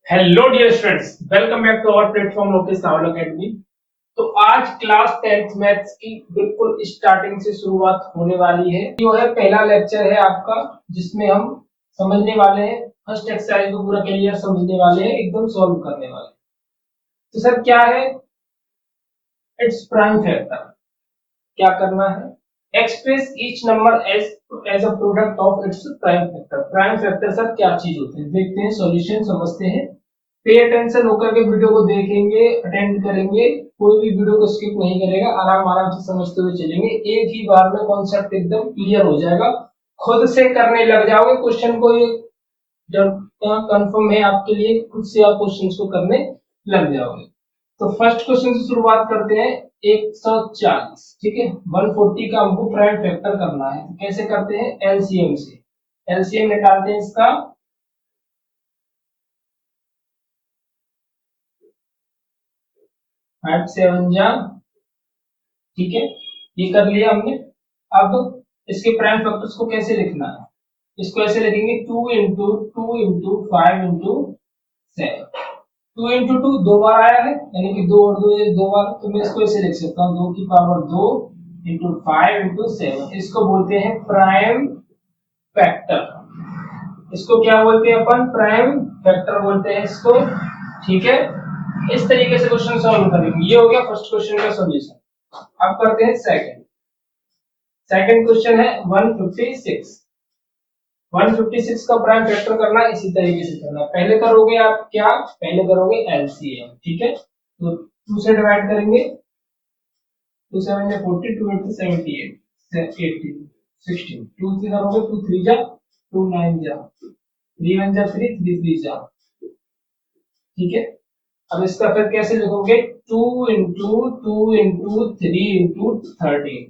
Hello dear students, welcome back to our platform Lokesh Rawal academy. तो आज class 10th maths की बिल्कुल स्टार्टिंग से शुरुआत होने वाली है। जो है पहला लेक्चर है आपका, जिसमें हम समझने वाले हैं फर्स्ट एक्सरसाइज को पूरा क्लियर समझने वाले हैं, एकदम सॉल्व करने वाले हैं। तो सर क्या है इट्स प्राइम फैक्टर? क्या करना है? Express each number as a product of its prime factor. Prime factor sir क्या चीज होते हैं, देखते हैं, सॉल्यूशन समझते हैं। पे अटेंशन होकर के वीडियो को देखेंगे, अटेंड करेंगे, कोई भी वीडियो को स्किप नहीं करेगा, आराम आराम से समझते हुए चलेंगे। एक ही बार में कॉन्सेप्ट एकदम क्लियर हो जाएगा, खुद से करने लग जाओगे क्वेश्चन को। ये जब कंफर्म है आपके लिए, खुद से आप क्वेश्चन को करने लग जाओगे। तो फर्स्ट क्वेश्चन से शुरुआत करते हैं। 140, ठीक है, 140 का हमको प्राइम फैक्टर करना है। तो कैसे करते हैं? एलसीएम से। एलसीएम निकालते हैं इसका। 5 7 जा, ठीक है, ये कर लिया हमने। अब इसके प्राइम फैक्टर्स को कैसे लिखना है? इसको ऐसे लिखेंगे 2 इंटू 2 इंटू 5 इंटू 7। 2 इंटू 2 दो बार आया है, यानी कि 2 और 2 दो बार। तो मैं इसको ऐसे लिख सकता हूँ 2 की पावर 2 इंटू 5 इंटू 7। इसको बोलते हैं प्राइम फैक्टर। इसको क्या बोलते हैं अपन? प्राइम फैक्टर बोलते हैं इसको, ठीक है। इस तरीके से क्वेश्चन सॉल्व करेंगे। ये हो गया फर्स्ट क्वेश्चन का सॉल्यूशन। अब करते हैं सेकंड। सेकंड क्वेश्चन है 156। 156 का प्राइम फैक्टर करना इसी तरीके से करना। पहले करोगे आप क्या? पहले करोगे एलसीएम, ठीक है। तो 2 से डिवाइड करेंगे, 2 7 जा 40, 2 8 78, 18 16। 2 से करोगे 2 3 जा 2 9 जा 3 1 जा 3 3 3 जा, ठीक है। अब इसका फिर कैसे लिखोगे? 2 इंटू 2 इंटू 3 इंटू 13।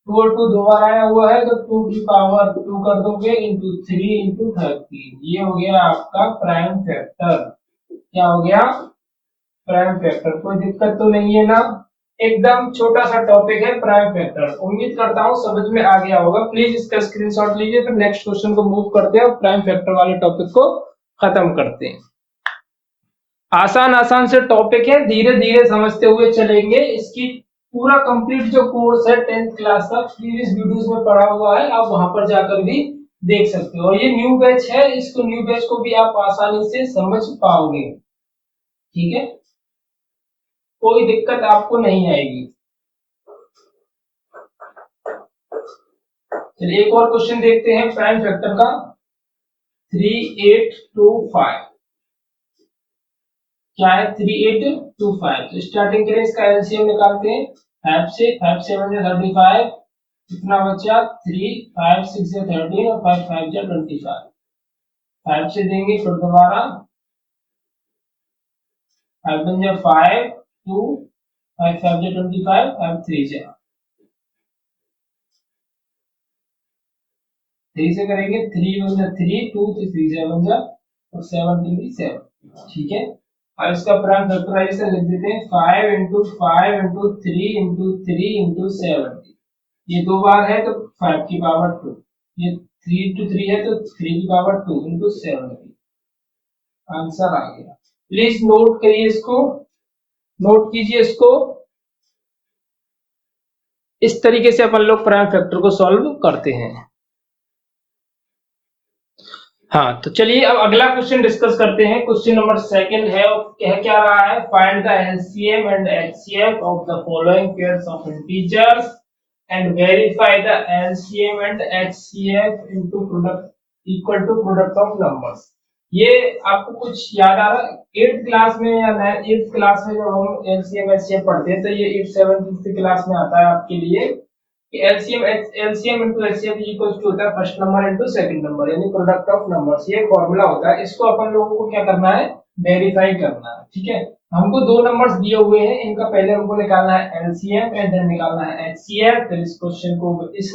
2 और 2 दो बार आया हुआ है, तो 2 की पावर 2 कर दोगे इंटू 3 इंटू 13। ये हो गया आपका प्राइम फैक्टर। क्या हो गया? Prime factor. कोई दिक्कत तो नहीं है ना? एकदम छोटा सा टॉपिक है प्राइम फैक्टर। उम्मीद करता हूँ समझ में आ गया होगा। प्लीज इसका स्क्रीनशॉट लीजिए, फिर नेक्स्ट क्वेश्चन को मूव करते हैं और प्राइम फैक्टर वाले टॉपिक को खत्म करते हैं। आसान आसान से टॉपिक है, धीरे धीरे समझते हुए चलेंगे। इसकी पूरा कंप्लीट जो कोर्स है 10th क्लास का, प्रीवियस वीडियोस में पढ़ा हुआ है, आप वहां पर जाकर भी देख सकते हो। और ये न्यू बैच है, इसको न्यू बैच को भी आप आसानी से समझ पाओगे, ठीक है, कोई दिक्कत आपको नहीं आएगी। चलिए एक और क्वेश्चन देखते हैं प्राइम फैक्टर का। 3825 क्या है? 3825। तो स्टार्टिंग करें, इसका एलसीएम निकालते हैं। 5 से 5 7 जा 35, कितना बचा? 3 5 6 जा 13 और 5 5 जा 25। 5 से देंगे फिर दोबारा, 5 1 जा 5 2 5 5 जा 25 5 3 जा 3 से करेंगे, 3 1 जा 3 2 3 7 जा और 7 3 7, ठीक है। और इसका प्राइम फैक्टराइजेशन लिख देते हैं 5 इंटू 5 इंटू 3 इंटू 3 इंटू 7। ये दो बार है तो 5 की पावर 2, ये 3 इंटू 3 है तो 3 की पावर 2 इंटू 7। आंसर आ गया। प्लीज नोट करिए इसको, नोट कीजिए इसको। इस तरीके से अपन लोग प्राइम फैक्टर को सॉल्व करते हैं। हाँ, तो चलिए अब अगला क्वेश्चन डिस्कस करते हैं। क्वेश्चन नंबर सेकंड है, कह क्या रहा है? Find the LCM and HCF of the following pairs of integers and verify the LCM and HCF into product equal to product of numbers. ये आपको कुछ याद आ रहा है? 8th क्लास में या 8th क्लास में जब हम एलसीएम एचसीएफ पढ़ते हैं, तो ये 8th 7th क्लास में आता है आपके लिए कि LCM into HCF equals to होता है first number into second number, यानी प्रोडक्ट ऑफ नंबर्स। ये फॉर्मूला होता है, इसको अपन लोगों को क्या करना है? वेरीफाई करना है, ठीक है। हमको दो नंबर्स दिए हुए हैं, इनका पहले हमको निकालना है एलसीएम एंड देन निकालना है एचसीएफ, फिर इस क्वेश्चन को, इस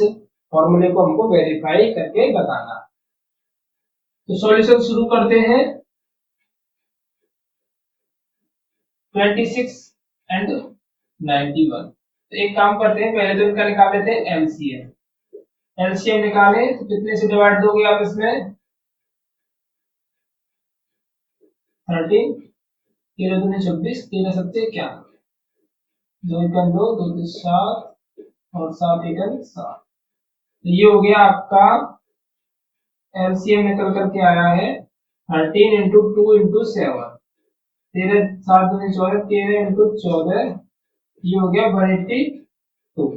फॉर्मूले को हमको वेरीफाई करके बताना है। तो सॉल्यूशन शुरू करते हैं। 26 एंड 91। तो एक काम करते हैं, पहले तो इनका निकाल लेते हैं एलसीएम। एलसीएम निकालें तो कितने से डिवाइड दोगे आप इसमें? 13, 13 दूनी 26, 13 सत्ते 21, 2 एकम 2, 2 2 7 और 7 एकम 7। तो ये हो गया आपका एलसीएम निकल करके आया है 13 इंटू 2 इंटू 7, 13 7 दूनी 14, 13 इंटू 14, ये हो गया 182।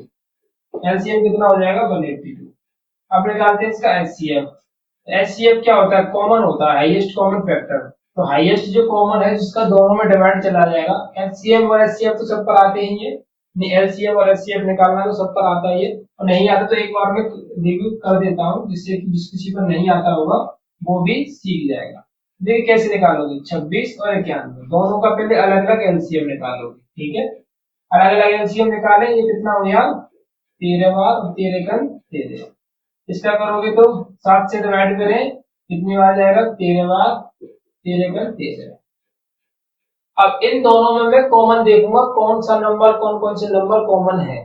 एलसीएम कितना हो जाएगा 182। अब निकालते हैं इसका एचसीएफ। एचसीएफ क्या होता है, कॉमन होता है, हाईएस्ट कॉमन फैक्टर। तो हाईएस्ट जो कॉमन है जिसका दोनों में डिवाइड चला जाएगा। एचसीएफ और एचसीएफ तो सब पर आते ही है, नहीं एलसीएम और एचसीएफ निकालना तो सब पर आता ही है, और नहीं आता तो एक बार मैं रिव्यू कर देता हूँ जिससे कि जिस किसी पर नहीं आता होगा वो भी सीख जाएगा। देखिए कैसे निकालोगे, 26 और 91 दोनों का पहले अलग अलग एलसीएम निकालोगे, ठीक है। अलग अलग एलसीएम निकाले, ये कितना हो गया 13 बार और 13 का 13। इसका करोगे तो 7 से डिवाइड करें कितनी बार जाएगा 13 बार, 13 का 13। अब इन दोनों में मैं कॉमन देखूंगा कौन सा नंबर, कौन कौन से नंबर कॉमन है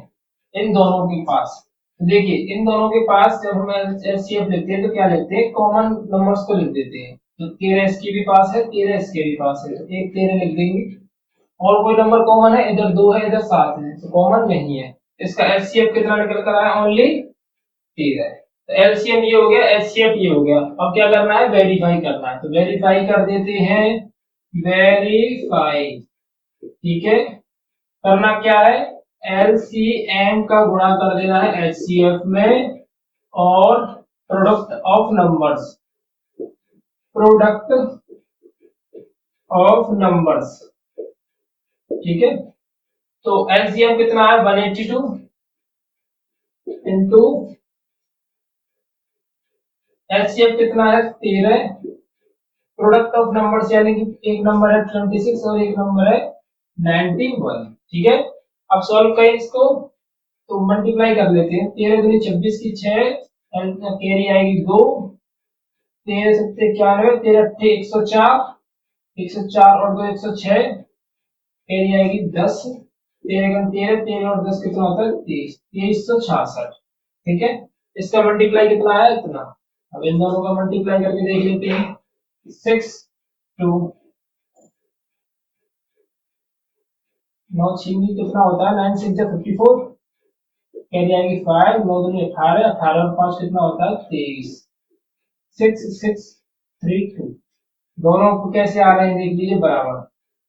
इन दोनों के पास। देखिए इन दोनों के पास जब हम एचसीएफ लिखते हैं तो क्या लिखते हैं, कॉमन नंबर्स को लिख देते हैं। तो 13 इसके भी पास है, 13 इसके भी पास है, तो एक 13 लिख देंगे। और कोई नंबर कॉमन है, इधर 2 है इधर 7 है, तो कॉमन नहीं है। इसका एचसीएफ कितना निकल कर आया, ओनली 13 है। तो एलसीएम ये हो गया, एचसीएफ ये हो गया। अब क्या करना है, वेरीफाई करना है, तो वेरीफाई कर देते हैं, वेरीफाई, ठीक है। करना क्या है, एलसीएम का गुणा कर देना है एचसीएफ में, और product of numbers, product of numbers, ठीक है। तो एलसीएम कितना है 182 इंटू एचसीएफ कितना है 13, प्रोडक्ट ऑफ नंबर्स यानी कि एक नंबर है 26 और एक नंबर है 91, ठीक है। अब सॉल्व करें इसको, तो मल्टीप्लाई कर लेते हैं, 13 दूनी 26 की 6, कैरी आएगी 2, 13 सत्ते 91, 13 अट्ठे 104, 104 और 2 106, कैरी आएगी 10, 13 का 13, 13 और 10 कितना होता है 23, 2366, ठीक है। इसका मल्टीप्लाई कितना आया इतना। अब इन दोनों का मल्टीप्लाई करके देख लेते हैं, 6 2 9 छिंगी कितना होता है 9 6 54, कैरी आएगी 5, 9 दूनी 18, 18 और 5 कितना होता है 23, 6 6 3 2। दोनों को कैसे आ रहे हैं देख लीजिए, बराबर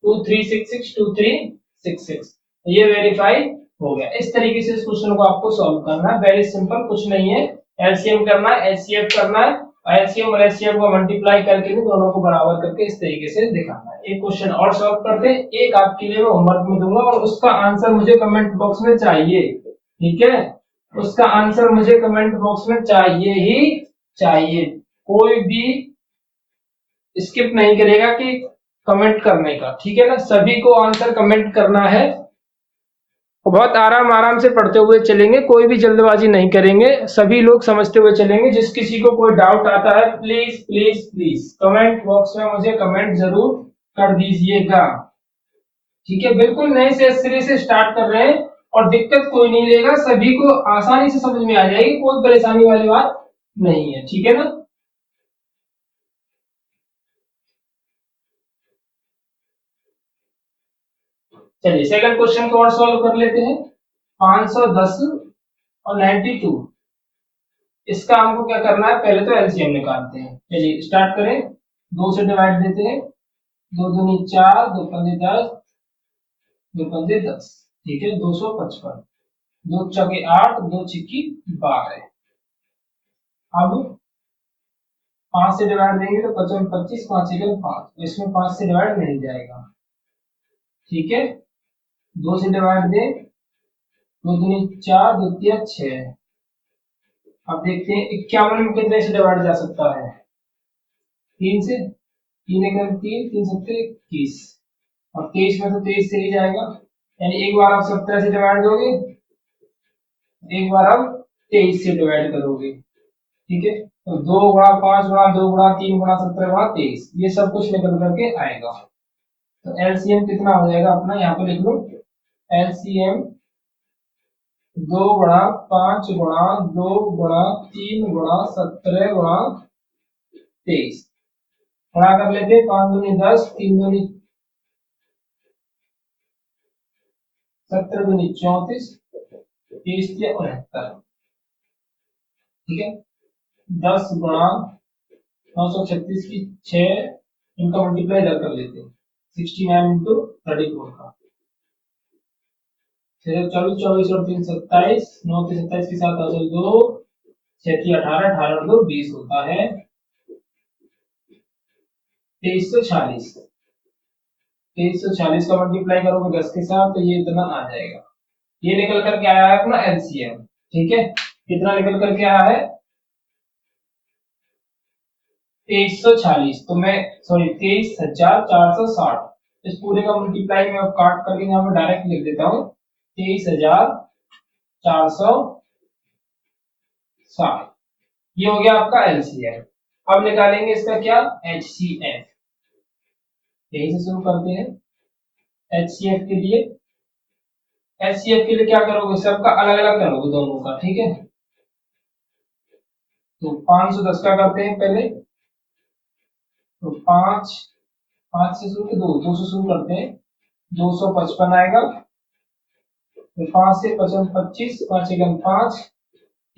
2 3 6 6 2 3 6 6। ये वेरीफाई हो गया। इस तरीके से इस क्वेश्चन को आपको सॉल्व करना है, वेरी सिंपल, कुछ नहीं है। एलसीएम करना है, एचसीएफ करना है, एलसीएम और एचसीएफ को मल्टीप्लाई करके भी दोनों को बराबर करके इस तरीके से दिखाना है। एक क्वेश्चन और सॉल्व करते हैं, एक आपके लिए मैं होमवर्क में दूंगा और उसका आंसर मुझे कमेंट बॉक्स में चाहिए, ठीक है। उसका आंसर मुझे कमेंट बॉक्स में चाहिए ही चाहिए, कोई भी स्किप नहीं करेगा कि कमेंट करने का, ठीक है ना। सभी को आंसर कमेंट करना है, बहुत आराम आराम से पढ़ते हुए चलेंगे, कोई भी जल्दबाजी नहीं करेंगे, सभी लोग समझते हुए चलेंगे। जिस किसी को कोई डाउट आता है please please please comment box में मुझे कमेंट जरूर कर दीजिएगा, ठीक है। बिल्कुल नए से सिरे से स्टार्ट कर रहे हैं और दिक्कत कोई नहीं लेगा, सभी को आसानी से समझ में आ जाएगी, कोई परेशानी वाली बात नहीं है, ठीक है ना। चलिए सेकंड क्वेश्चन को और सॉल्व कर लेते हैं। 510 और 92, इसका हमको क्या करना है, पहले तो एलसीएम निकालते हैं। चलिए स्टार्ट करें, 2 से डिवाइड देते हैं, 2 दूनी 4, 2 पंजे 10, 2 पंजे 10, ठीक है, 255, 2 चौके 8, 2 छिक्की 12। अब 5 से डिवाइड देंगे तो 55 25, 5 एकम 5, इसमें 5 से डिवाइड नहीं जाएगा, ठीक है। 2 से डिवाइड दें, 2 दूनी 4, 2 तिया 6। अब देखते हैं 51 में कितने से डिवाइड जा सकता है, 3 से, 3 एकम 3, 3 सत्ते 21, और 23 में तो 23 से ही जाएगा, यानी एक बार आप 17 से डिवाइड दोगे, एक बार आप 23 से डिवाइड करोगे, ठीक है। तो 2 गुणा 5 गुणा 2 गुणा 3 गुणा 17 गुणा 23, ये सब कुछ निकल करके आएगा। तो एलसीएम कितना हो जाएगा अपना, यहाँ पे लिख लो, एलसीएम 2 गुणा 5 गुणा 2 गुणा 3 गुणा 17 गुणा 23, गुणा कर लेते हैं, 5 दूनी 10, 3 दूनी 17 दूनी 34, 30 से 69। ठीक है, 10 गुणा 936 की 6, इनका मल्टीप्लाई इधर कर लेते हैं, 69 इंटू 34 का 24, 24 और 3 27, 9 से 27 के साथ असल 2, 6 थी 18, 18 और 2 20 होता है 2340। 2340 का मल्टीप्लाई करोगे 10 के साथ तो ये इतना आ जाएगा। ये निकल करके आया है अपना एलसीएम। ठीक है, कितना निकल करके आया है 2340, तो मैं सॉरी 23460, इस पूरे का मल्टीप्लाई मैं अब काट करके यहाँ पे डायरेक्ट लिख देता हूँ 23460। ये हो गया आपका एलसीएम। अब निकालेंगे इसका क्या, एचसीएफ। यही से शुरू करते हैं। एचसीएफ के लिए क्या करोगे, सबका अलग अलग करोगे दोनों का। ठीक है, तो 510 का करते हैं पहले, तो 5 5 से शुरू, 2 से शुरू करते हैं, 255 आएगा, फिर 5 से 55 25, 5 एकम 5,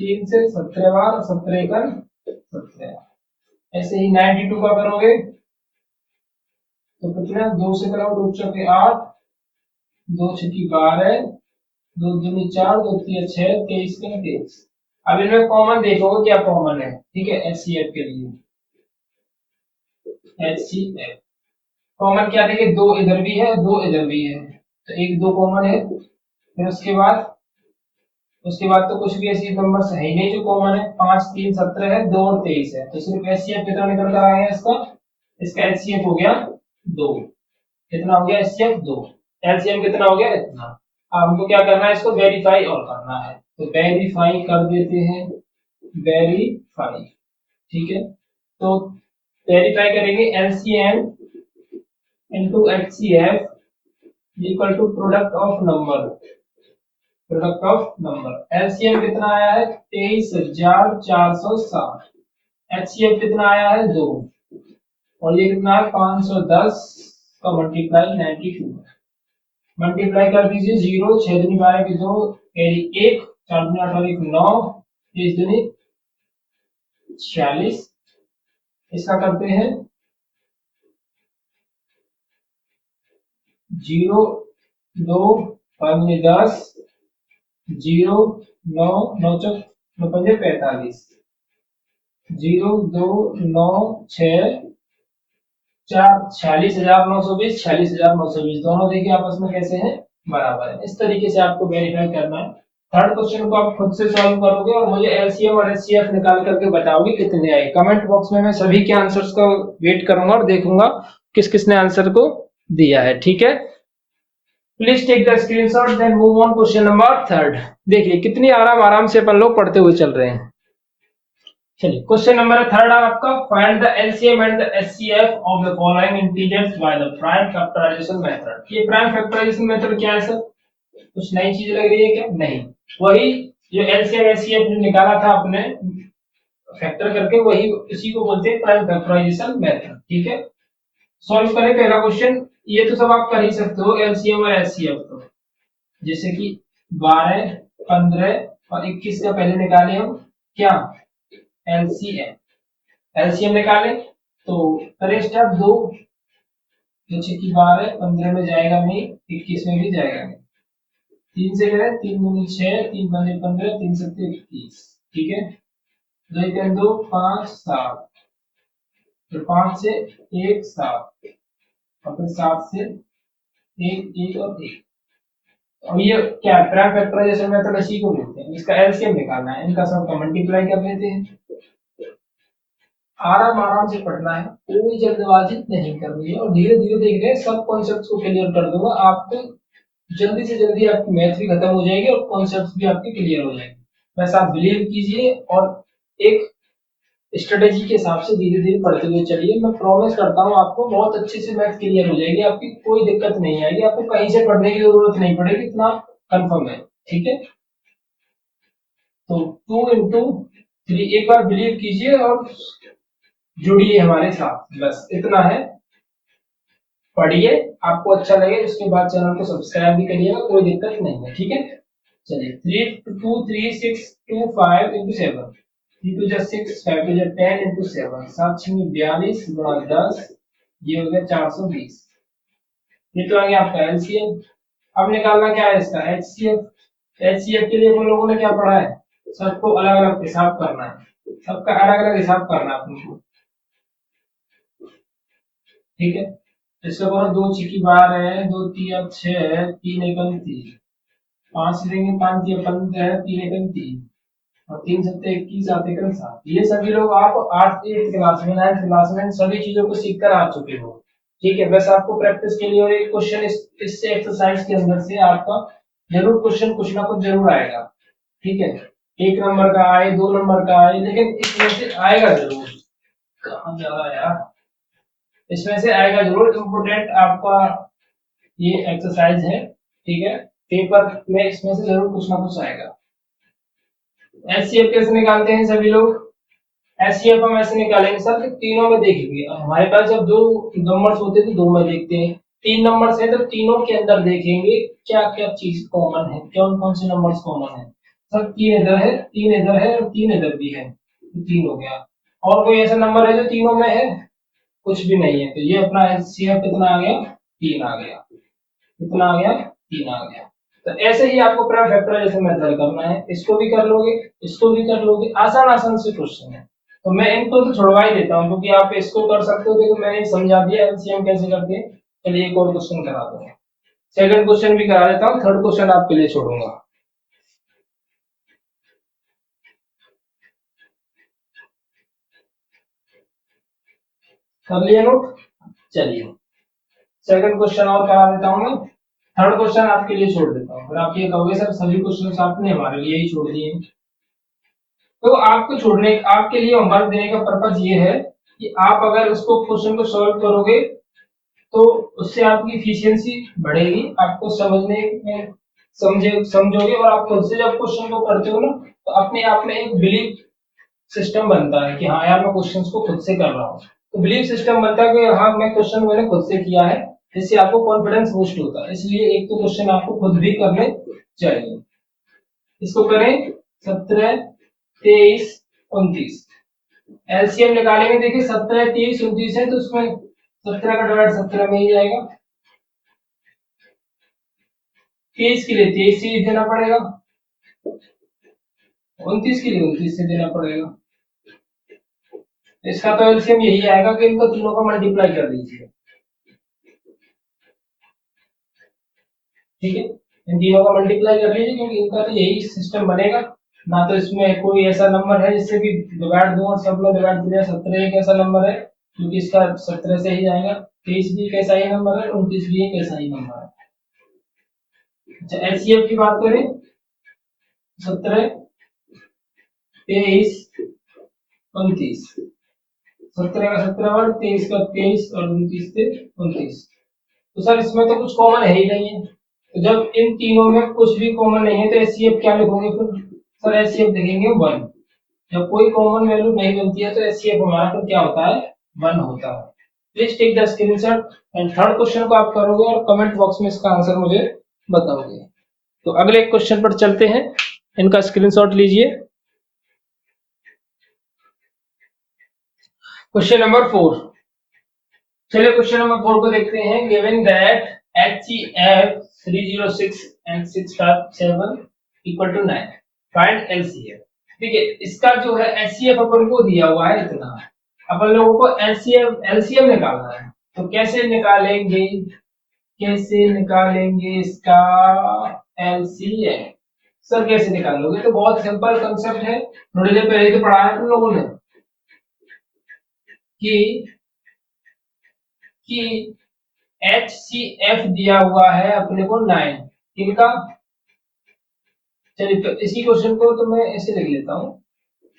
3 से 17 बार, 17 एकम 17। ऐसे ही 92 का करोगे तो कितना, 2 से करो 2 चौके 8, 2 छक्की 12, 2 दूनी 4, 2 तिया 6, 23 का 23। अब इनमें कॉमन देखोगे क्या कॉमन है। ठीक है, एचसीएफ के लिए एचसीएफ कॉमन क्या देखे, 2 इधर भी है 2 इधर भी है, तो 1 2 कॉमन है। फिर उसके बाद तो कुछ भी ऐसी नंबर है ही नहीं जो कॉमन है। 5 3 17 है, 2 और 23 है, तो सिर्फ एचसीएफ कितना निकल कर आया है इसका, एचसीएफ हो गया 2। कितना हो गया एचसीएफ 2, एलसीएम कितना हो गया इतना। अब हमको क्या करना है, इसको वेरीफाई और करना है, तो वेरीफाई कर देते हैं, वेरीफाई। ठीक है, तो वेरीफाई करेंगे, LCM into HCF equal to product of number, LCM कितना आया है 23460, एचसीएफ कितना आया है 2, और ये कितना है 510 का मल्टीप्लाई 92, मल्टीप्लाई कर दीजिए, 0 6 दूनी 12 की 2, कैरी 1, 4 दूनी 8 और 1 9, 30 दूनी 46। इसका करते हैं 0 2 5 दूनी 10, 0 9 9 चौक 9 पंजे 45, 0 2 9 6 4 46,920, 46,920 दोनों देखिए आपस में कैसे हैं, बराबर है। इस तरीके से आपको वेरीफाई करना है। थर्ड क्वेश्चन को आप खुद से सॉल्व करोगे और मुझे एलसीएम और एचसीएफ निकाल करके बताओगे कितने आए। कमेंट बॉक्स में मैं सभी के आंसर्स का वेट करूंगा और देखूंगा किस किसने आंसर को दिया है। ठीक है, please take the screenshot then move on question number third. देखिए कितनी आराम से अपन लोग पढ़ते हुए चल रहे हैं। चलिए, क्वेश्चन नंबर थर्ड आपका, find the LCM and the HCF of the following integers by the prime factorization method. ये प्राइम फैक्टराइजेशन मेथड क्या है सर, कुछ नई चीज लग रही है क्या, नहीं, वही जो एलसीएम एचसीएफ जो निकाला था आपने फैक्टर करके, वही इसी को बोलते हैं प्राइम फैक्टराइजेशन मेथड। ठीक है, सॉल्व करें पहला क्वेश्चन। ये तो सब आप कर ही सकते हो एलसीएम और एचसीएफ, तो जैसे कि 12 15 और 21 का पहले निकाले हम क्या, एलसीएम निकाले, तो करें स्टेप 2, जैसे कि 12 15 में जाएगा नहीं, 21 में भी जाएगा नहीं, 3 से करें, 3 दूनी 6, 3 पंजे 15, 3 सत्ते 21। ठीक है, 2 3 2 5 7, फिर 5 से 1 7, और फिर 7 से 1 1 और 1। अब ये क्या है, प्राइम फैक्टराइजेशन मेथड इसी को बोलते हैं। इसका एलसीएम निकालना है, इनका सब का मल्टीप्लाई कर लेते हैं। आराम से पढ़ना है, कोई जल्दबाजी नहीं करनी है, और धीरे धीरे देख रहे हैं सब कॉन्सेप्ट्स को क्लियर कर दूंगा आपको। जल्दी से जल्दी आपकी मैथ भी खत्म हो जाएगी और कॉन्सेप्ट्स भी आपके क्लियर हो जाएंगे, बस आप बिलीव कीजिए और एक स्ट्रेटेजी के हिसाब से धीरे धीरे पढ़ते हुए चलिए। मैं प्रॉमिस करता हूँ आपको बहुत अच्छे से मैथ क्लियर हो जाएगी, आपकी कोई दिक्कत नहीं आएगी, आपको कहीं से पढ़ने की जरूरत नहीं पड़ेगी, इतना कंफर्म है। ठीक है, तो 2 into 3 एक बार बिलीव कीजिए और जुड़िए हमारे साथ, बस इतना है। पढ़िए, आपको अच्छा लगे उसके बाद चैनल को सब्सक्राइब भी करिएगा, कोई दिक्कत नहीं है, ठीक है। चलिए 3 2 3 6 2 5 into 7, 3 2 6 5 2 10 into 7, 7 गुणा 10, ये हो गया 420। ये तो आ गया आपका एलसीएम। अब निकालना क्या है इसका एचसीएफ। एचसीएफ के लिए हम लोगों ने क्या पढ़ा है, सबको अलग अलग हिसाब करना है, सबका अलग अलग हिसाब करना है अपने को, ठीक है। इसको करो, 2 6 12 है, 2 3 6 है, 3 एकम 3, 5 से देंगे 5 दिया 15 है, 3 एकम 3 और 3 सत्ते 21, 7 एकम 7। ये सभी लोग आप 8th क्लास में 9th क्लास में सभी चीजों को सीख कर आ चुके हो, ठीक है। बस आपको प्रैक्टिस के लिए और एक क्वेश्चन इससे एक्सरसाइज के अंदर से आपका जरूर क्वेश्चन कुछ ना कुछ जरूर आएगा, ठीक है। 1 नंबर का आए, 2 नंबर का आए, लेकिन इसमें से आएगा जरूर। कहाँ जा रहा है यार, इसमें से आएगा जरूर। इम्पोर्टेंट आपका ये एक्सरसाइज है, ठीक है। पेपर में इसमें से जरूर कुछ ना कुछ आएगा। एचसीएफ कैसे निकालते हैं सभी लोग, एचसीएफ हम ऐसे निकालेंगे सर कि तीनों में देखेंगे। हमारे पास जब दो नंबर्स होते हैं तो दो में देखते हैं, 3 नंबर्स है तो तीनों के अंदर देखेंगे क्या क्या चीज कॉमन है, कौन कौन से नंबर्स कॉमन है। सर 3 इधर है, 3 इधर है और 3 इधर भी है, तो 3 हो गया। और कोई ऐसा नंबर है जो तीनों में है, कुछ भी नहीं है, तो ये अपना एचसीएफ कितना आ गया, 3 आ गया। कितना आ गया, 3 आ गया। तो ऐसे ही आपको प्राइम फैक्टराइजेशन मेथड करना है, इसको भी कर लोगे, इसको भी कर लोगे, आसान आसान से क्वेश्चन है। तो मैं इनको तो छुड़वा ही देता हूँ क्योंकि आप इसको कर सकते हो, देखो मैंने समझा दिया एलसीएम कैसे करते हैं। चलिए एक और क्वेश्चन करा दूंगा, सेकंड क्वेश्चन भी करा देता हूँ, थर्ड क्वेश्चन आपके लिए छोड़ूंगा। कर लिया नोट, चलिए सेकंड क्वेश्चन और करा देता हूँ मैं, थर्ड क्वेश्चन आपके लिए छोड़ देता हूँ। फिर आप ये कहोगे सर सभी क्वेश्चन आपने हमारे लिए ही छोड़ दिए। तो आपको छोड़ने, आपके लिए होमवर्क देने का पर्पज ये है कि आप अगर उसको क्वेश्चन को सॉल्व करोगे तो उससे आपकी इफिशियंसी बढ़ेगी, आपको समझने में समझोगे, और आप खुद से जब क्वेश्चन को करते हो ना तो अपने आप में एक बिलीफ सिस्टम बनता है कि हाँ यार मैं क्वेश्चंस को खुद से कर रहा हूँ। तो बिलीफ सिस्टम बनता है कि हाँ मैं क्वेश्चन मैंने खुद से किया है, जिससे आपको कॉन्फिडेंस बूस्ट होता है। इसलिए एक तो क्वेश्चन आपको खुद भी करने चाहिए। इसको करें 17 23 29, एलसीएम निकालेंगे। देखिए 17 23 29 है तो उसमें 17 का डिवाइड 17 में ही जाएगा, 23 के लिए 23 से ही देना पड़ेगा, 29 के लिए 29 से देना पड़ेगा। इसका तो एलसीएम यही आएगा कि इनको तीनों को मल्टीप्लाई कर दीजिए, ठीक है। इन तीनों का मल्टीप्लाई कर लीजिए क्योंकि इनका तो यही सिस्टम बनेगा। ना तो इसमें कोई ऐसा नंबर है जिससे कि डिवाइड दूं और सब में डिवाइड किया। 17 एक ऐसा नंबर है क्योंकि इसका 17 से ही जाएगा, 23 भी एक ऐसा ही नंबर है, 29 भी एक ऐसा ही नंबर है। अच्छा एचसीएफ की बात करें, 17 23 29, 17 का 17 वर्ड, 23 का 23 और 29 से 29। तो सर इसमें तो कुछ कॉमन है ही नहीं है, तो जब इन तीनों में कुछ भी कॉमन नहीं है तो एचसीएफ क्या लिखोगे फिर। सर एचसीएफ देखेंगे 1, जब कोई कॉमन वैल्यू नहीं बनती है तो एचसीएफ हमारा फिर क्या होता है, 1 होता है। Please take the screenshot and third question को आप करोगे और कमेंट बॉक्स में इसका आंसर मुझे बताओगे। तो अगले क्वेश्चन पर चलते हैं, इनका स्क्रीनशॉट लीजिए। क्वेश्चन नंबर 4, चलिए क्वेश्चन नंबर 4 को देखते हैं। Given that HCF 306 and 657 equal to 9, फाइंड LCF। ठीक है, इसका जो है HCF अपन को दिया हुआ है इतना, अपन लोगों को LCM निकालना है। तो कैसे निकालेंगे, कैसे निकालेंगे इसका LCM। सर कैसे निकालोगे, तो बहुत सिंपल कंसेप्ट है, थोड़ी देर पहले तो पढ़ा है तुम लोगों ने कि HCF दिया हुआ है अपने को 9, इनका। चलिए तो इसी क्वेश्चन को तो मैं ऐसे लिख लेता हूँ,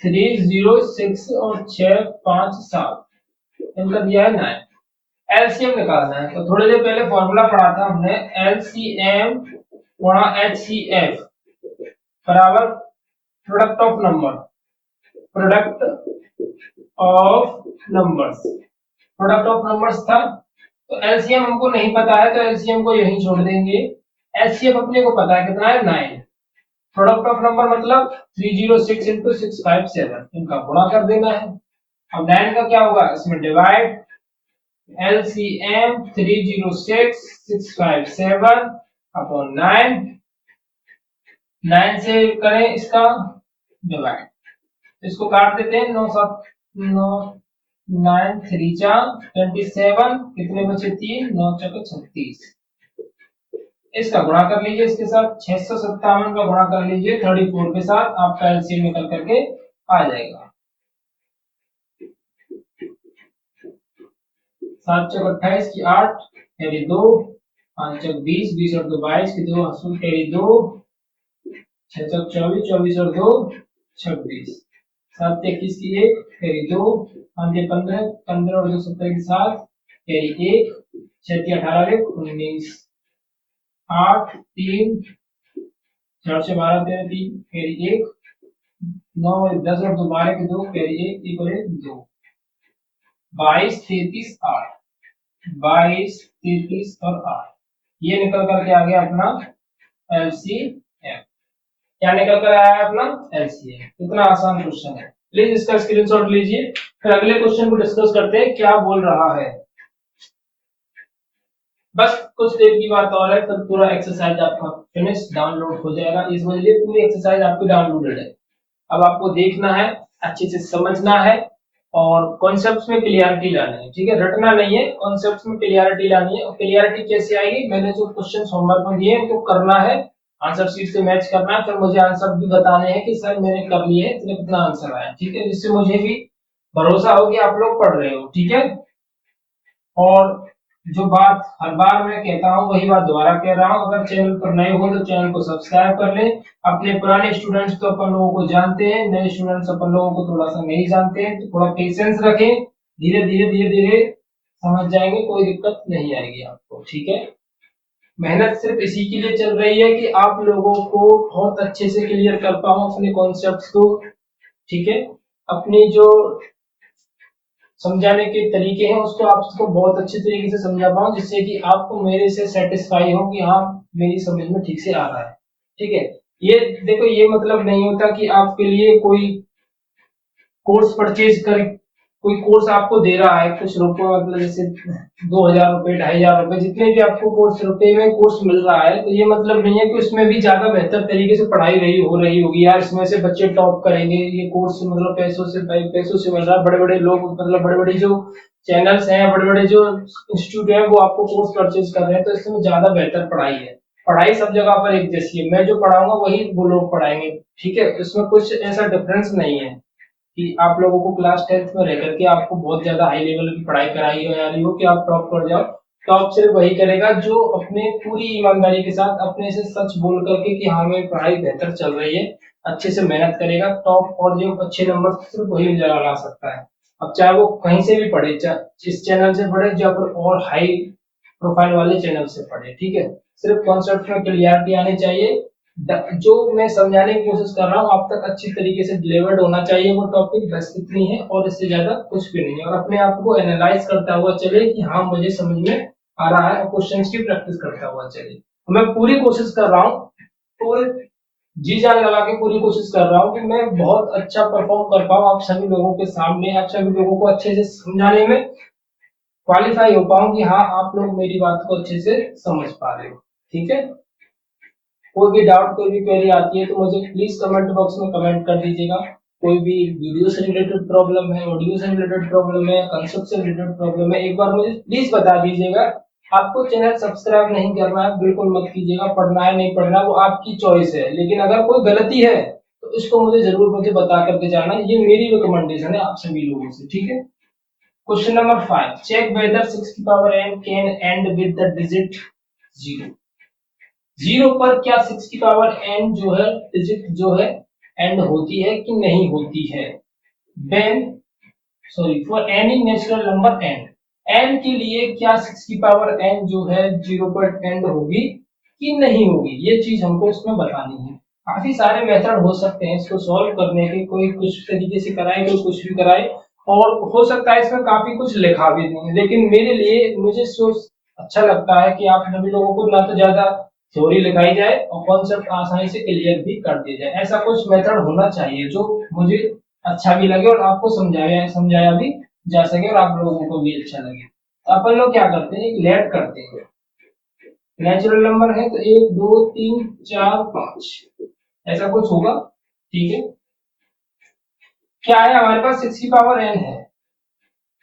306 और 657 इनका दिया है 9, एलसीएम निकालना है। तो थोड़ी देर पहले फॉर्मूला पढ़ा था हमने, एलसीएम गुणा एचसीएफ बराबर product of number, product of numbers, product of numbers था। तो एलसीएम हमको नहीं पता है तो एलसीएम को यहीं छोड़ देंगे। एचसीएफ अपने को पता है कितना है 9। प्रोडक्ट ऑफ नंबर मतलब 306 इंटू 657, इनका गुणा कर देना है। अब 9 का क्या होगा, इसमें डिवाइड, एलसीएम 306 657 अपॉन 9, 9 से करें इसका डिवाइड, इसको काट देते हैं, 9 7 9 9 3 जा 27, कितने बचे 3, 9 चौके 36, इसका गुणा कर लीजिए इसके साथ, 657 का गुणा कर लीजिए 34 के साथ, आपका एलसीएम निकल करके आ जाएगा। 7 चौक 28 की 8 कैरी 2, 5 चौक 20, 20 और 2 22 की 2 हसूल कैरी 2, 6 चौक 24, 24 और 2 26, 7 21 की 1 कैरी 2, 5 15, 15 और 2 17 की 7 कैरी 1, 6 18 19, 8 3 4 से 12 13 3 कैरी 1, 9 10 और 2 12 की 2 कैरी 1 1 और 1 2, 22 33 8, 22 33 और 8, ये निकल करके आ गया अपना एलसीएम। क्या निकल कर आया है अपना एलसीएम। इतना आसान क्वेश्चन है, प्लीज इसका स्क्रीनशॉट लीजिए। फिर अगले क्वेश्चन को डिस्कस करते हैं क्या बोल रहा है। बस कुछ देर की बात और है, तब पूरा एक्सरसाइज आपका फिनिश डाउनलोड हो जाएगा। इस वजह से पूरी एक्सरसाइज आपकी डाउनलोडेड है। अब आपको देखना है, अच्छे से समझना है और कॉन्सेप्ट्स में क्लियरिटी लानी है, ठीक है, रटना नहीं है, कॉन्सेप्ट्स में क्लियरिटी लानी है। और क्लियरिटी कैसे आएगी, मैंने जो क्वेश्चन होमवर्क में दिए उनको करना है, आंसर शीट से मैच करना है, फिर मुझे आंसर भी बताने हैं कि सर मैंने कर लिए है, इतने कितना आंसर आया, ठीक है, जिससे मुझे भी भरोसा हो कि आप लोग पढ़ रहे हो, ठीक है। और जो बात हर बार मैं कहता हूँ वही बात दोबारा कह रहा हूँ, अगर चैनल पर नए हो तो चैनल को सब्सक्राइब कर लें। अपने पुराने स्टूडेंट्स तो अपन लोगों को जानते हैं, नए स्टूडेंट्स अपन लोगों को थोड़ा सा नहीं जानते हैं, तो थोड़ा पेशेंस रखें, धीरे धीरे धीरे धीरे समझ जाएंगे, कोई दिक्कत नहीं आएगी आपको, ठीक है। मेहनत सिर्फ इसी के लिए चल रही है कि आप लोगों को बहुत अच्छे से क्लियर कर पाऊं अपने कॉन्सेप्ट्स को, ठीक है। अपनी जो समझाने के तरीके हैं उसको आपको बहुत अच्छे तरीके से समझा पाऊं, जिससे कि आपको मेरे से सेटिस्फाई हो कि हाँ मेरी समझ में ठीक से आ रहा है, ठीक है। ये देखो, ये मतलब नहीं होता कि आपके लिए कोई कोर्स परचेज कर, कोई कोर्स आपको दे रहा है कुछ रुपए, मतलब जैसे 2000 रुपए 2500 रुपए जितने भी आपको कोर्स रुपए में कोर्स मिल रहा है, तो ये मतलब नहीं है कि उसमें भी ज्यादा बेहतर तरीके से पढ़ाई रही हो रही होगी यार, इसमें से बच्चे टॉप करेंगे, ये कोर्स मतलब पैसों से मिल रहा है, बड़े बड़े लोग मतलब बड़े बड़े जो चैनल्स हैं, बड़े बड़े जो इंस्टीट्यूट है वो आपको कोर्स परचेज कर रहे हैं, तो इसमें ज्यादा बेहतर पढ़ाई है। पढ़ाई सब जगह पर एक जैसी है, मैं जो पढ़ाऊंगा वही वो लोग पढ़ाएंगे, ठीक है, इसमें कुछ ऐसा डिफरेंस नहीं है कि आप लोगों को क्लास 10th में रह करके आपको बहुत ज्यादा हाई लेवल की पढ़ाई कराई हो जा रही हो कि आप टॉप कर जाओ। टॉप सिर्फ वही करेगा जो अपने पूरी ईमानदारी के साथ अपने से सच बोल करके कि हाँ मेरी पढ़ाई बेहतर चल रही है, अच्छे से मेहनत करेगा, टॉप और जो अच्छे नंबर सिर्फ वही ला सकता है। अब चाहे वो कहीं से भी पढ़े, चाहे इस चैनल से पढ़े या फिर और हाई प्रोफाइल वाले चैनल से पढ़े, ठीक है, सिर्फ कॉन्सेप्ट में क्लियरिटी आनी चाहिए, जो मैं समझाने की कोशिश कर रहा हूँ आप तक अच्छी तरीके से डिलीवर्ड होना चाहिए वो टॉपिक, बस इतनी है और इससे ज्यादा कुछ भी नहीं है। और अपने आप को एनालाइज करता हुआ चले कि हाँ मुझे समझ में आ रहा है, और क्वेश्चंस की प्रैक्टिस करता हुआ चले। मैं पूरी कोशिश कर रहा हूँ, पूरे जी जान लगा के पूरी कोशिश कर रहा हूँ कि मैं बहुत अच्छा परफॉर्म कर पाऊँ आप सभी लोगों के सामने, आप सभी लोगों को अच्छे से समझाने में क्वालिफाई हो पाऊँ कि हाँ आप लोग मेरी बात को अच्छे से समझ पा रहे हो, ठीक है। कोई भी डाउट, कोई भी क्वेरी आती है तो मुझे प्लीज कमेंट बॉक्स में कमेंट कर दीजिएगा। कोई भी वीडियो से रिलेटेड प्रॉब्लम है, ऑडियो से रिलेटेड प्रॉब्लम है, कंसेप्ट से रिलेटेड प्रॉब्लम है, एक बार मुझे प्लीज बता दीजिएगा। आपको चैनल सब्सक्राइब नहीं करना है बिल्कुल मत कीजिएगा, पढ़ना है नहीं पढ़ना वो आपकी चॉइस है, लेकिन अगर कोई गलती है तो इसको मुझे बता करके जाना, ये मेरी रिकमेंडेशन है आप सभी लोगों से, ठीक है। क्वेश्चन नंबर 5, चेक वेदर 6 की power n can and with the digit 0। 0 पर क्या 6 की पावर n जो है डिजिट जो है एंड होती है कि नहीं होती है। Then sorry for any natural number n, n के लिए क्या 6 की पावर n जो है 0 पर एंड होगी कि नहीं होगी, ये चीज हमको इसमें बतानी है। काफी सारे मेथड हो सकते हैं इसको सॉल्व करने के, कोई कुछ तरीके से कराए कोई कुछ भी कराए, और हो सकता है इसमें काफी कुछ लिखा भी नहीं, लेकिन मेरे लिए मुझे सोच अच्छा लगता है कि आप सभी लोगों को ना तो ज्यादा थ्योरी लिखाई जाए और कॉन्सेप्ट आसानी से क्लियर भी कर दिया जाए। ऐसा कुछ मेथड होना चाहिए जो मुझे अच्छा भी लगे और आपको समझाया समझाया भी जा सके और आप लोगों को भी अच्छा लगे। तो अपन लोग क्या करते हैं, एक लेट करते हैं। नेचुरल नंबर है तो 1 2 3 4 5 ऐसा कुछ होगा। ठीक है, क्या है हमारे पास 6 की पावर n है,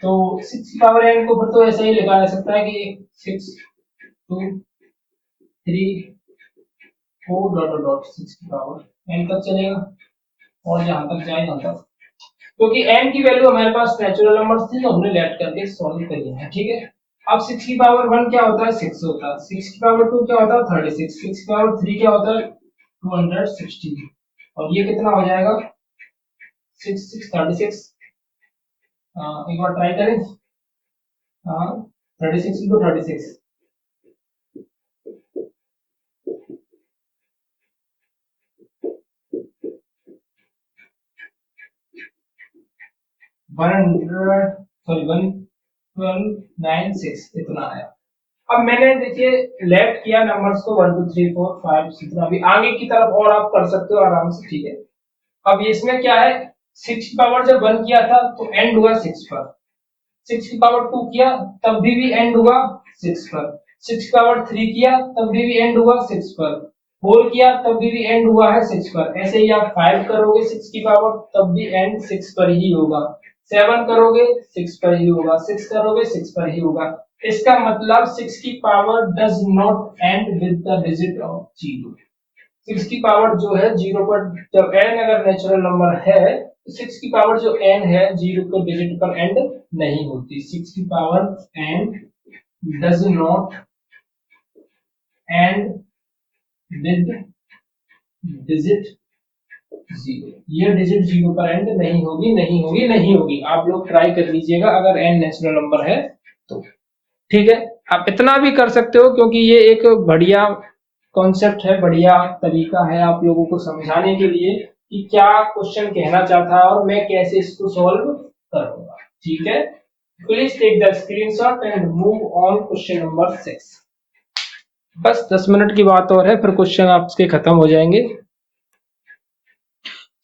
तो 6 की पावर n को फिर तो ऐसा ही लिखा जा सकता है कि 6 2 3 4 6 की पावर n तक चलेगा और जहां तक जाए वहां तक, क्योंकि n की वैल्यू हमारे पास नेचुरल नंबर्स थी तो हमने लेट करके सॉल्व कर लिया है। ठीक है, अब 6 की पावर 1 क्या होता है, 6 होता है। 6 की पावर 2 क्या होता है, 36। 6 की पावर 3 क्या होता है, 216। और ये कितना हो जाएगा, 6 6 36। एक बार ट्राई करें। हाँ, 36 into 36 100 सॉरी 1296 इतना आया। अब मैंने देखिए लेफ्ट किया नंबर्स को 1 2 3 4 5 जितना भी आगे की तरफ और आप कर सकते हो आराम से। ठीक है, अब इसमें क्या है, 6 की पावर जब 1 किया था तो एंड हुआ 6 पर। 6 की पावर 2 किया तब भी एंड हुआ 6 पर। 6 की पावर 3 किया तब भी एंड हुआ 6 पर। 4 किया तब भी एंड हुआ है 6 पर। ऐसे ही आप 5 करोगे 6 की पावर तब भी एंड 6 पर ही होगा। 7 करोगे 6 पर ही होगा। 6 करोगे 6 पर ही होगा। इसका मतलब 6 की power does not and with the digit of 0। 6 की पावर जो है 0 पर, जब n अगर नेचुरल नंबर है तो 6 की पावर जो n है 0 को डिजिट पर एंड नहीं होती। 6 की power n does not and with digit 0। ये डिजिट 0 पर एंड नहीं होगी, नहीं होगी, नहीं होगी। आप लोग ट्राई कर लीजिएगा अगर n नेचुरल नंबर है तो। ठीक है, आप इतना भी कर सकते हो क्योंकि ये एक बढ़िया कॉन्सेप्ट है, बढ़िया तरीका है आप लोगों को समझाने के लिए कि क्या क्वेश्चन कहना चाहता है और मैं कैसे इसको सॉल्व करूंगा। ठीक है, please take the screenshot and move on question number 6। बस 10 मिनट की बात और है फिर क्वेश्चन आपके खत्म हो जाएंगे।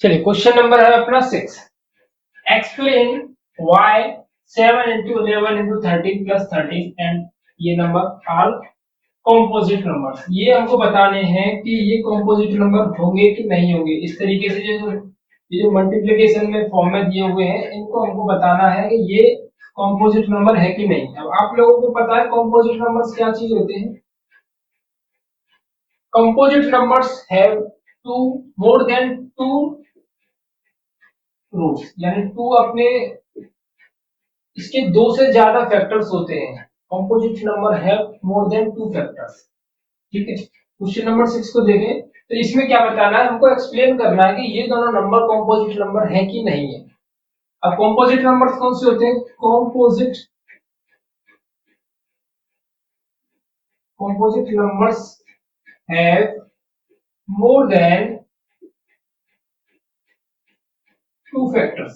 चलिए, क्वेश्चन नंबर है अपना 6। Explain why 7 into 11 into 13 plus 13 and ये नंबर आर कॉम्पोजिट नंबर। ये हमको बताने हैं कि ये कॉम्पोजिट नंबर होंगे कि नहीं होंगे। इस तरीके से ये जो मल्टीप्लिकेशन में फॉर्म में दिए हुए हैं इनको हमको बताना है कि ये कॉम्पोजिट नंबर है कि नहीं। अब आप लोगों को पता है कॉम्पोजिट नंबर्स क्या चीज होते हैं। Composite numbers have two more than two roots, यानी टू अपने इसके दो से ज्यादा फैक्टर्स होते हैं। Composite number have more than two factors. ठीक है, क्वेश्चन नंबर 6 को देखें तो इसमें क्या बताना है, हमको एक्सप्लेन करना है कि ये दोनों नंबर कंपोजिट नंबर है कि नहीं है। अब कंपोजिट नंबर्स कौन से होते हैं, composite numbers have more than two factors.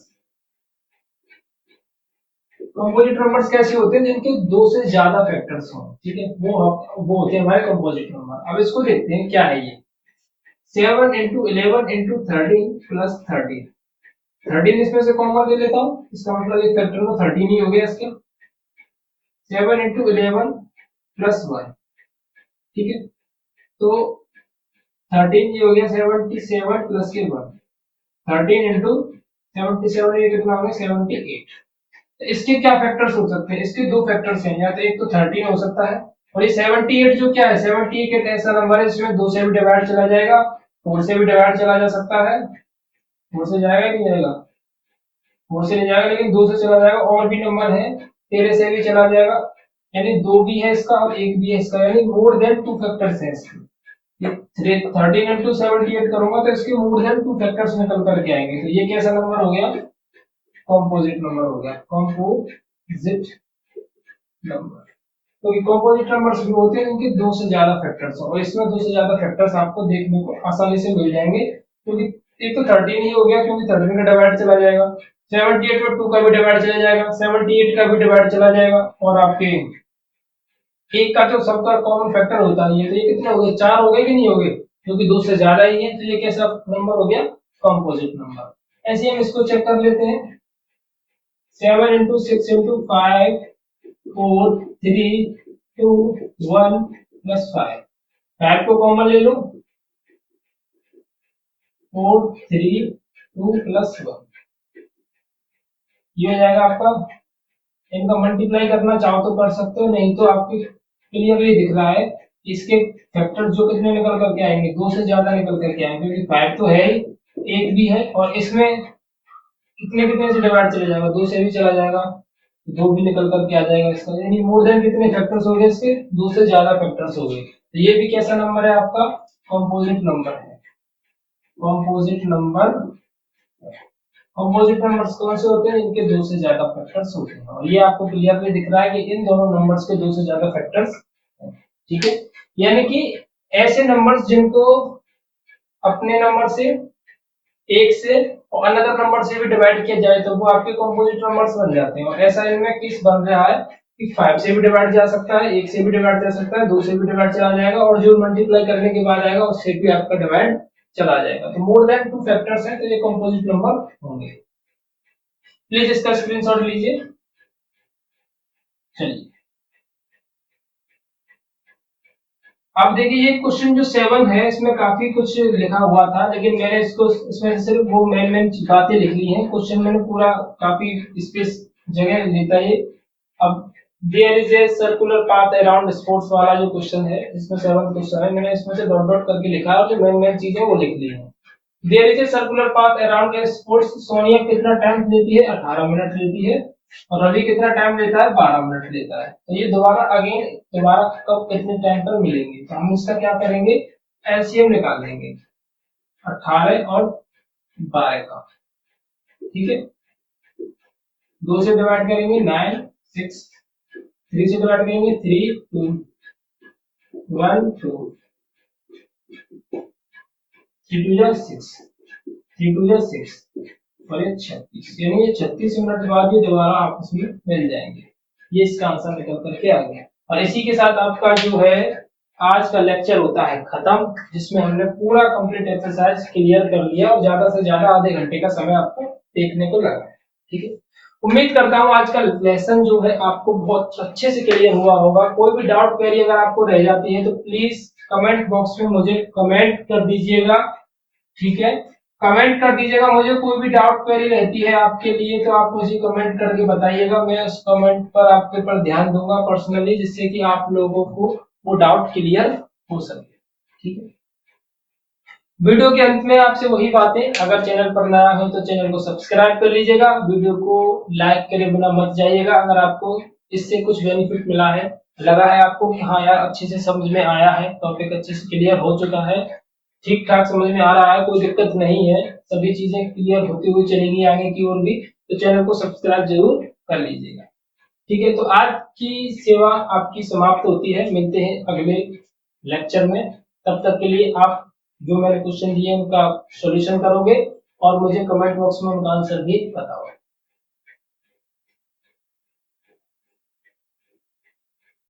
Composite numbers कैसे होते हैं, जिनके दो से ज्यादा फैक्टर्स हो। ठीक है, वो होते हैं हमारे कंपोजिट नंबर। अब इसको देखते हैं क्या है ये। 7 into 11 into 13 plus 13। 13 इसमें से कॉमन ले लेता हूँ, इसका मतलब एक फैक्टर तो 13 ही हो गया इसके। 7 into 11 plus 1। ठीक है, तो 13 ये हो गया 77 प्लस के 1। 13 into 77 ये कितना हो गया 78। इसके क्या फैक्टर्स हो सकते हैं, इसके दो फैक्टर्स हैं, या तो एक तो 13 हो सकता है और ये 78 जो क्या है, 78 ऐसा नंबर है इसमें 2 से भी डिवाइड चला जाएगा, 4 से भी डिवाइड चला जा सकता है। 4 से जाएगा नहीं जाएगा, 4 से नहीं जाएगा लेकिन 2 से चला जाएगा। और भी नंबर है 13 से भी चला जाएगा, यानी 2 भी है इसका और 1 भी है इसका, यानी मोर देन 2 फैक्टर्स है इसके। ये 13 into 78 करूंगा तो इसके मोर देन 2 फैक्टर्स निकल करके आएंगे। तो ये कैसा नंबर हो गया, कॉम्पोजिट नंबर हो गया, कॉम्पोजिट नंबर। तो कंपोजिट नंबर्स भी होते हैं इनके दो से ज्यादा फैक्टर्स और इसमें दो से ज्यादा फैक्टर्स आपको देखने को आसानी से मिल जाएंगे क्योंकि ये तो 13 ही हो गया क्योंकि 13 का डिवाइड चला जाएगा, 78 में 2 का भी डिवाइड चला जाएगा, 78 का भी डिवाइड चला जाएगा, और आपके एक का तो सबका कॉमन फैक्टर होता नहीं है, तो ये कितने हो गए, 4 हो गए कि नहीं हो गए, क्योंकि 2 से ज्यादा ही है, तो ये कैसा नंबर हो गया, कंपोजिट नंबर। ऐसे हम इसको चेक कर लेते हैं, 7 इंटू 6 इंटू 5 4 3 2 1 प्लस 5, 5 को कॉमन ले लो, 4 3 2 प्लस 1, ये हो जाएगा आपका। इनका मल्टीप्लाई करना चाहो तो कर सकते हो, नहीं तो आपके क्लियरली दिख रहा है इसके फैक्टर जो कितने निकल करके आएंगे, 2 से ज्यादा निकल करके आएंगे, क्योंकि 5 तो है ही, 8 भी है, और इसमें कितने कितने से डिवाइड चले जाएगा, 2 से भी चला जाएगा, 2 भी निकल करके आ जाएगा इसका, यानी मोर देन कितने फैक्टर्स हो गए इसके, 2 से ज्यादा फैक्टर्स हो गए, तो ये भी कैसा नंबर है आपका, कंपोजिट नंबर है, कंपोजिट नंबर। कंपोजिट नंबर्स कौन से होते हैं, इनके 2 से ज्यादा फैक्टर्स होते हैं, और ये आपको क्लियरली दिख रहा है कि इन दोनों नंबर्स के 2 से ज्यादा फैक्टर्स हैं, ठीक है। यानी कि ऐसे नंबर्स जिनको अपने नंबर से, एक से और अनदर नंबर से भी डिवाइड किया जाए तो वो आपके कंपोजिट नंबर्स बन जाते हैं, और ऐसा इनमें किस बन रहा है कि 5 से भी डिवाइड जा सकता है, 1 से भी डिवाइड जा सकता है, 2 से भी डिवाइड चला जाएगा, और जो मल्टीप्लाई करने के बाद आएगा उससे भी आपका डिवाइड चला जाएगा, तो मोर देन 2 फैक्टर्स हैं, तो ये कंपोजिट नंबर होंगे। प्लीज इसका स्क्रीनशॉट लीजिए। चलिए अब देखिए, ये क्वेश्चन जो 7 है इसमें काफी कुछ लिखा हुआ था, लेकिन मैंने इसको इसमें सिर्फ वो मेन बातें लिख ली हैं, क्वेश्चन मैंने पूरा काफी स्पेस जगह लेता है। अब there is a circular path around sports वाला जो क्वेश्चन है, इसमें 7 क्वेश्चन है, मैंने इसमें से डॉट डॉट करके लिखा है, और जो मेन चीजें वो लिख ली है। There is a circular path around a sports, Sonia कितना टाइम लेती है, 18 मिनट लेती है, और रवि कितना टाइम लेता है, 12 मिनट लेता है, तो ये दोबारा कब कितने टाइम पर मिलेंगे, तो हम इसका क्या करेंगे, एलसीएम निकाल लेंगे 18 और 12 का, ठीक है। 2 से डिवाइड करेंगे 9 6, 3 से डिवाइड करेंगे 3 2 1 2, 3 2 जा 6, 3 2 जा 6, और ये 36, यानी ये 36 मिनट बाद ये दोबारा आपस में मिल जाएंगे, ये इसका आंसर निकल करके आ गया। और इसी के साथ आपका जो है आज का लेक्चर होता है खत्म, जिसमें हमने पूरा कंप्लीट एक्सरसाइज क्लियर कर लिया, और ज्यादा से ज्यादा आधे घंटे का समय आपको देखने को लगा, ठीक है। उम्मीद करता हूँ आज का लेसन जो है आपको बहुत अच्छे से क्लियर हुआ होगा। कोई भी डाउट क्वेरी अगर आपको रह जाती है तो प्लीज कमेंट बॉक्स में मुझे कमेंट कर दीजिएगा, ठीक है। कमेंट कर दीजिएगा, मुझे कोई भी डाउट क्वेरी रहती है आपके लिए तो आप मुझे कमेंट करके बताइएगा, मैं उस कमेंट पर आपके ऊपर ध्यान दूंगा पर्सनली, जिससे कि आप लोगों को वो डाउट क्लियर हो सके, ठीक है। वीडियो के अंत में आपसे वही बातें, अगर चैनल पर नया हो तो चैनल को सब्सक्राइब कर लीजिएगा, वीडियो को लाइक करे बिना मत जाइएगा, अगर आपको इससे कुछ बेनिफिट मिला है, लगा है आपको कि हाँ यार अच्छे से समझ में आया है, टॉपिक अच्छे से क्लियर हो चुका है, ठीक ठाक समझ में आ रहा है, कोई दिक्कत नहीं है, सभी चीजें क्लियर होती हुई चलेंगी आगे की ओर भी, तो चैनल को सब्सक्राइब जरूर कर लीजिएगा, ठीक है। तो आज की सेवा आपकी समाप्त होती है, मिलते हैं अगले लेक्चर में, तब तक के लिए आप जो मैंने क्वेश्चन दिए उनका सॉल्यूशन करोगे और मुझे कमेंट बॉक्स में उनका आंसर भी बताओ।